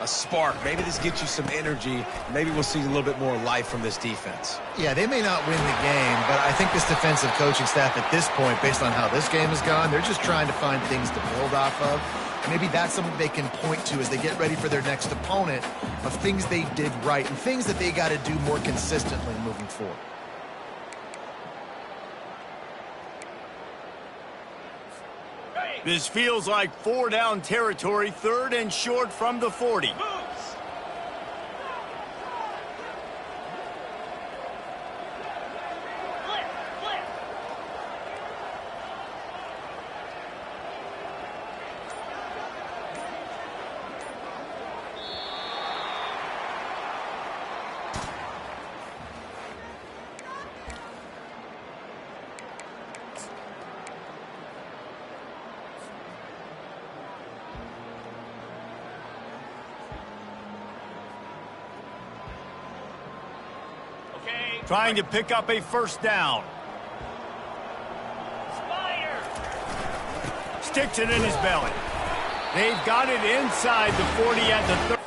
a spark. Maybe this gets you some energy. Maybe we'll see a little bit more life from this defense.
Yeah, they may not win the game, but I think this defensive coaching staff at this point, based on how this game has gone, they're just trying to find things to build off of. Maybe that's something they can point to as they get ready for their next opponent of things they did right and things that they got to do more consistently moving forward.
This feels like 4-down territory, 3rd and short from the 40. Trying to pick up a first down.
Spider.
Sticks it in his belly. They've got it inside the 40 at the 30.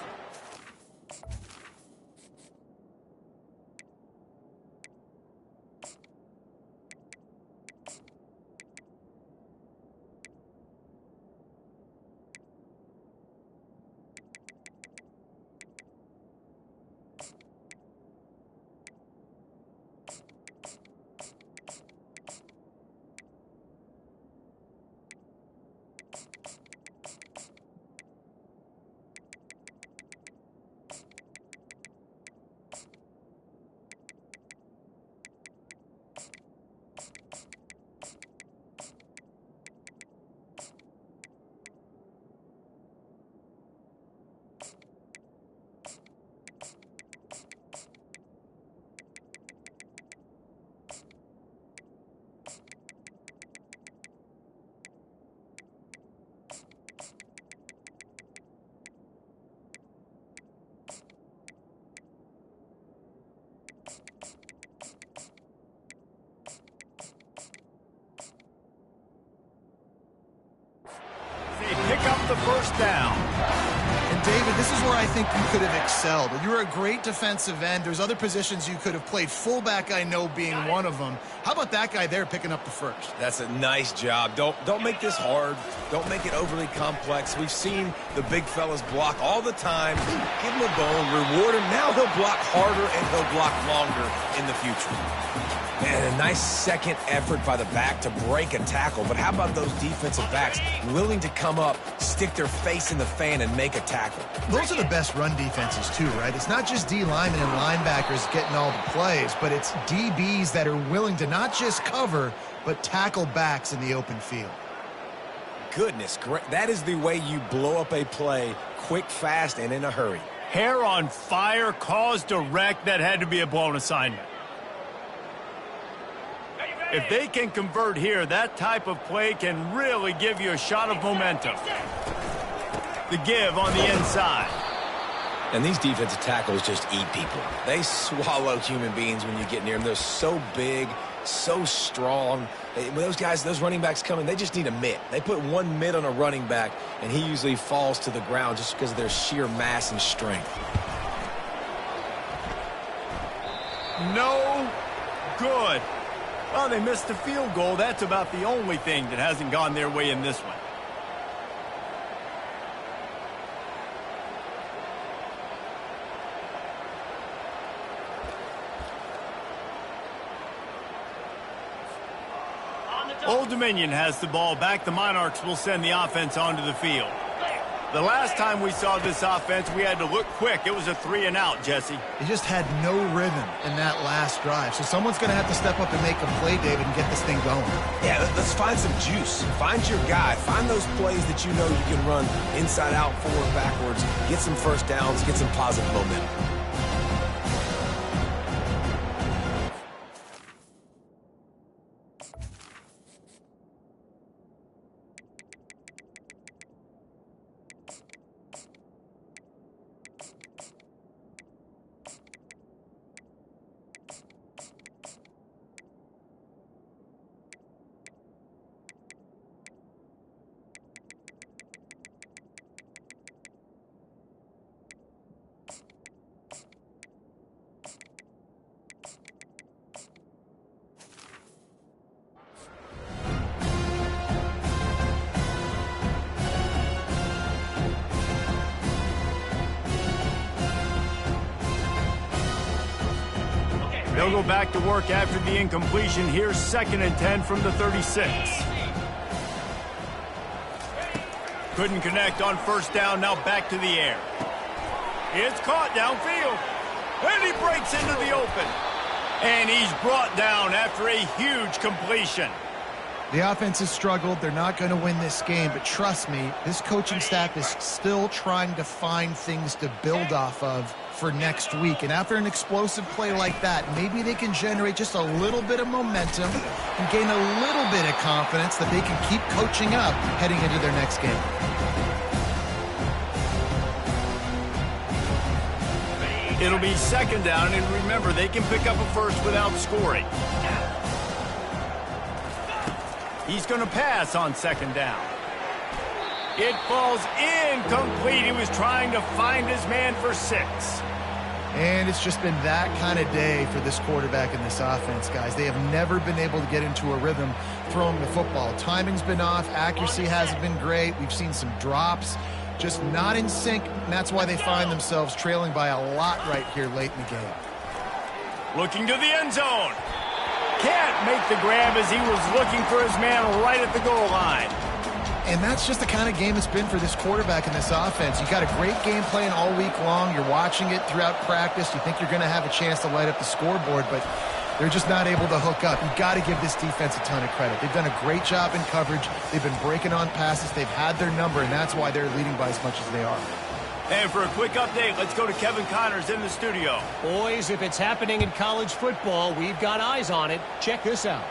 Pick up the first down.
And David, this is where I think you could have excelled. You're a great defensive end. There's other positions you could have played. Fullback, I know, being one of them. How about that guy there picking up the first?
That's a nice job. Don't make this hard. Don't make it overly complex. We've seen the big fellas block all the time. Give him a bone, reward him. Now he'll block harder and he'll block longer in the future. And a nice second effort by the back to break a tackle. But how about those defensive backs willing to come up, stick their face in the fan, and make a tackle?
Those are the best run defenses, too, right? It's not just D linemen and linebackers getting all the plays, but it's DBs that are willing to not just cover, but tackle backs in the open field.
Goodness, that is the way you blow up a play quick, fast, and in a hurry.
Hair on fire, caused a wreck. That had to be a blown assignment. If they can convert here, that type of play can really give you a shot of momentum. The give on the inside.
And these defensive tackles just eat people. They swallow human beings when you get near them. They're so big, so strong. When those guys, those running backs come in, they just need a mitt. They put one mitt on a running back, and he usually falls to the ground just because of their sheer mass and strength.
No good. Well, they missed the field goal. That's about the only thing that hasn't gone their way in this one. Old Dominion has the ball back. The Monarchs will send the offense onto the field. The last time we saw this offense, we had to look quick. It was a 3-and-out, Jesse.
They just had no rhythm in that last drive. So someone's going to have to step up and make a play, David, and get this thing going.
Yeah, let's find some juice. Find your guy. Find those plays that you know you can run inside out, forward, backwards. Get some first downs. Get some positive momentum.
They'll go back to work after the incompletion. Here's 2nd and 10 from the 36. Couldn't connect on first down. Now back to the air. It's caught downfield. And he breaks into the open. And he's brought down after a huge completion.
The offense has struggled. They're not going to win this game, but trust me, this coaching staff is still trying to find things to build off of for next week. And after an explosive play like that, maybe they can generate just a little bit of momentum and gain a little bit of confidence that they can keep coaching up heading into their next game.
It'll be 2nd down, and remember, they can pick up a first without scoring. He's going to pass on 2nd down. It falls incomplete. He was trying to find his man for 6.
And it's just been that kind of day for this quarterback and this offense, guys. They have never been able to get into a rhythm throwing the football. Timing's been off. Accuracy hasn't been great. We've seen some drops, just not in sync, and that's why they find themselves trailing by a lot right here late in the game.
Looking to the end zone. Can't make the grab as he was looking for his man right at the goal line.
And that's just the kind of game it's been for this quarterback and this offense. You got a great game plan all week long. You're watching it throughout practice. You think you're going to have a chance to light up the scoreboard, but they're just not able to hook up. You've got to give this defense a ton of credit. They've done a great job in coverage. They've been breaking on passes. They've had their number, and that's why they're leading by as much as they are.
And for a quick update, let's go to Kevin Connors in the studio.
Boys, if it's happening in college football, we've got eyes on it. Check this out.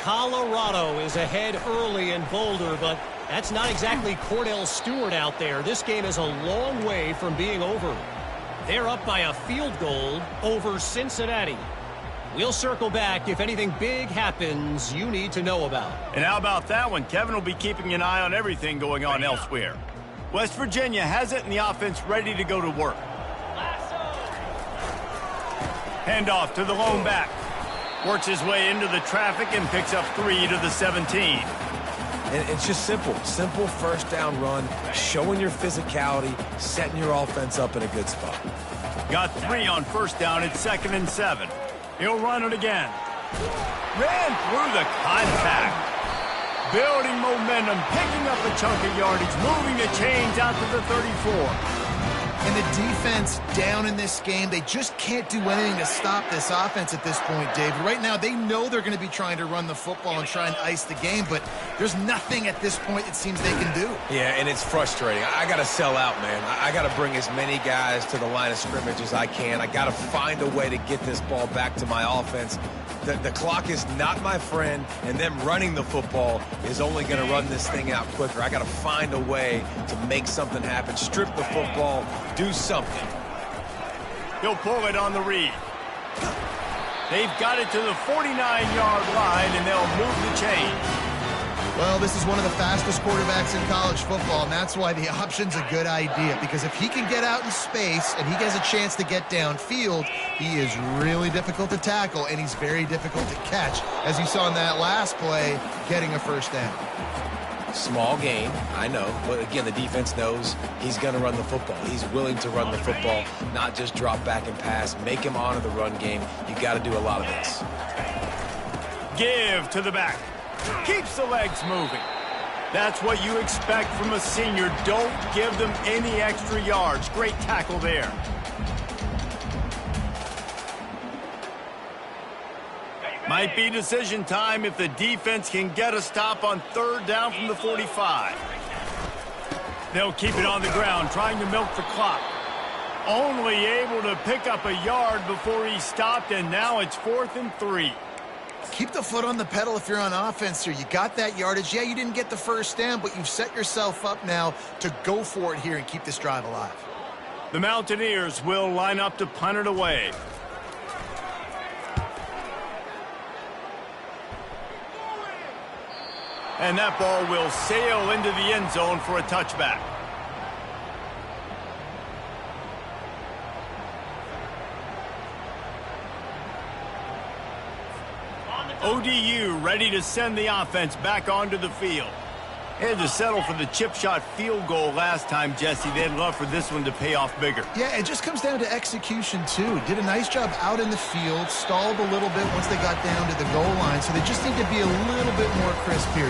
Colorado is ahead early in Boulder, but that's not exactly Cordell Stewart out there. This game is a long way from being over. They're up by a field goal over Cincinnati. We'll circle back if anything big happens you need to know about.
And how about that one? Kevin will be keeping an eye on everything going on elsewhere. West Virginia has it and the offense ready to go to work. Handoff to the lone back. Works his way into the traffic and picks up 3 to the 17.
And it's just simple. Simple first down run, showing your physicality, setting your offense up in a good spot.
Got 3 on first down. It's 2nd and 7. He'll run it again. Ran through the contact. Building momentum, picking up a chunk of yardage, moving the chains out to the 34.
And the defense down in this game, they just can't do anything to stop this offense at this point, David. Right now, they know they're going to be trying to run the football and try and ice the game, but there's nothing at this point it seems they can do.
Yeah, and it's frustrating. I got to sell out, man. I got to bring as many guys to the line of scrimmage as I can. I got to find a way to get this ball back to my offense. The clock is not my friend, and them running the football is only going to run this thing out quicker. I got to find a way to make something happen, strip the football, do something.
He'll pull it on the read. They've got it to the 49-yard line, and they'll move the chains.
Well, this is one of the fastest quarterbacks in college football, and that's why the option's a good idea, because if he can get out in space and he gets a chance to get downfield, he is really difficult to tackle, and he's very difficult to catch, as you saw in that last play, getting a first down.
Small game, I know, but again, the defense knows he's going to run the football. He's willing to run the football, not just drop back and pass, make him honor the run game. You got to do a lot of this.
Give to the back. Keeps the legs moving. That's what you expect from a senior. Don't give them any extra yards. Great tackle there. Might be decision time if the defense can get a stop on third down from the 45. They'll keep it on the ground, trying to milk the clock. Only able to pick up a yard before he stopped, and now it's 4th and 3.
Keep the foot on the pedal if you're on offense here. You got that yardage. Yeah, you didn't get the first down, but you've set yourself up now to go for it here and keep this drive alive.
The Mountaineers will line up to punt it away. And that ball will sail into the end zone for a touchback. ODU ready to send the offense back onto the field. Had to settle for the chip shot field goal last time, Jesse. They'd love for this one to pay off bigger.
Yeah, it just comes down to execution, too. Did a nice job out in the field, stalled a little bit once they got down to the goal line, so they just need to be a little bit more crisp here.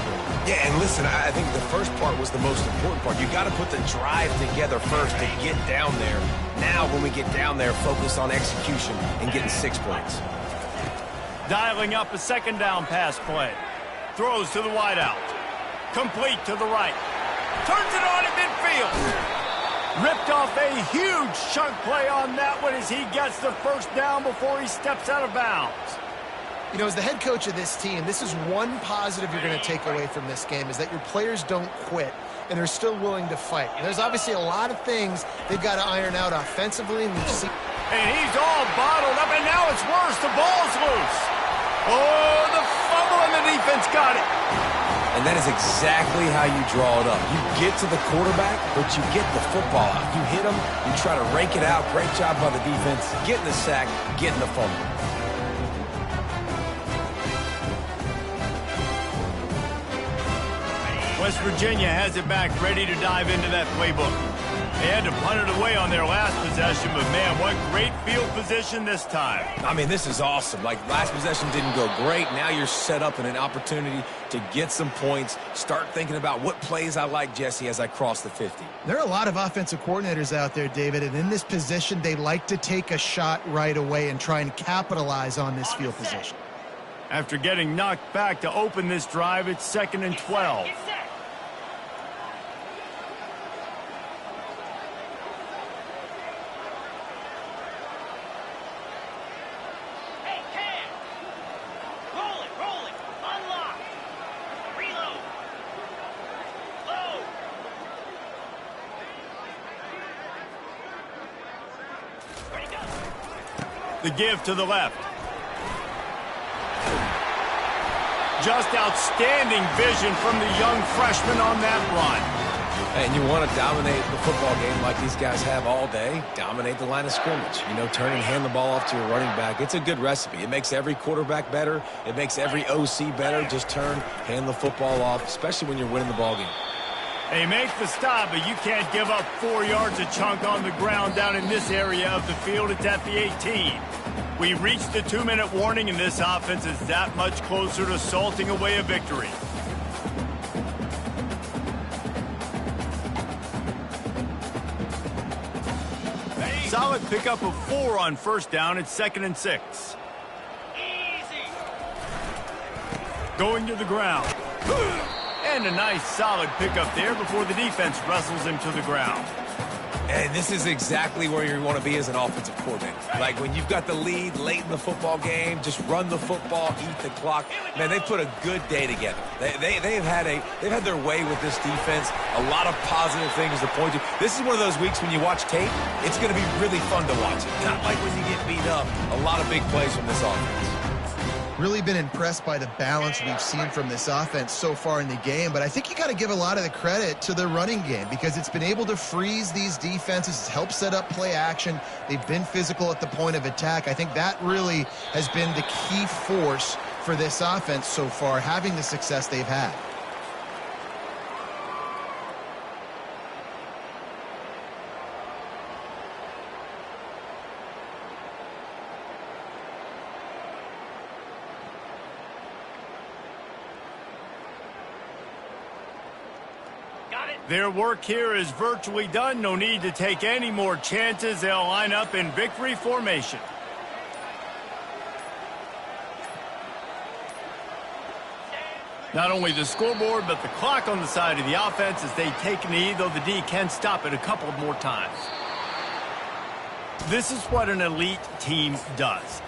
Yeah, and listen, I think the first part was the most important part. You got to put the drive together first to get down there. Now, when we get down there, focus on execution and getting 6 points.
Dialing up a second down pass play. Throws to the wideout. Complete to the right. Turns it on at midfield. Ripped off a huge chunk play on that one as he gets the first down before he steps out of bounds.
You know, as the head coach of this team, this is one positive you're going to take away from this game, is that your players don't quit, and they're still willing to fight. And there's obviously a lot of things they've got to iron out offensively, and we've seen...
And he's all bottled up, and now it's worse. The ball's loose. Oh, the fumble, and the defense got it.
And that is exactly how you draw it up. You get to the quarterback, but you get the football out. You hit him, you try to rake it out. Great job by the defense. Getting the sack, getting the fumble.
West Virginia has it back, ready to dive into that playbook. They had to punt it away on their last possession, but man, what great field position this time.
I mean, this is awesome. Like, last possession didn't go great. Now you're set up in an opportunity to get some points. Start thinking about what plays I like, Jesse, as I cross the 50.
There are a lot of offensive coordinators out there, David, and in this position, they like to take a shot right away and try and capitalize on this field position.
After getting knocked back to open this drive, it's 2nd and 12. The give to the left. Just outstanding vision from the young freshman on that run.
And you want to dominate the football game like these guys have all day. Dominate the line of scrimmage. You know, turn and hand the ball off to your running back. It's a good recipe. It makes every quarterback better. It makes every OC better. Just turn, hand the football off, especially when you're winning the ball game.
They make the stop, but you can't give up 4 yards a chunk on the ground down in this area of the field. It's at the 18. We reached the 2-minute warning, and this offense is that much closer to salting away a victory. Solid pickup of 4 on first down. It's 2nd and 6. Easy. Going to the ground. And a nice solid pickup there before the defense wrestles him to the ground.
And this is exactly where you want to be as an offensive coordinator. Like, when you've got the lead late in the football game, just run the football, eat the clock. Man, they've put a good day together. They've had their way with this defense. A lot of positive things to point to. This is one of those weeks when you watch tape, it's going to be really fun to watch it. Not like when you get beat up. A lot of big plays from this offense.
Really been impressed by the balance we've seen from this offense so far in the game, but I think you got to give a lot of the credit to the running game because it's been able to freeze these defenses. It's helped set up play action. They've been physical at the point of attack. I think that really has been the key force for this offense so far, having the success they've had.
Their work here is virtually done. No need to take any more chances. They'll line up in victory formation. Not only the scoreboard, but the clock on the side of the offense as they take a knee, though the D can stop it a couple more times. This is what an elite team does.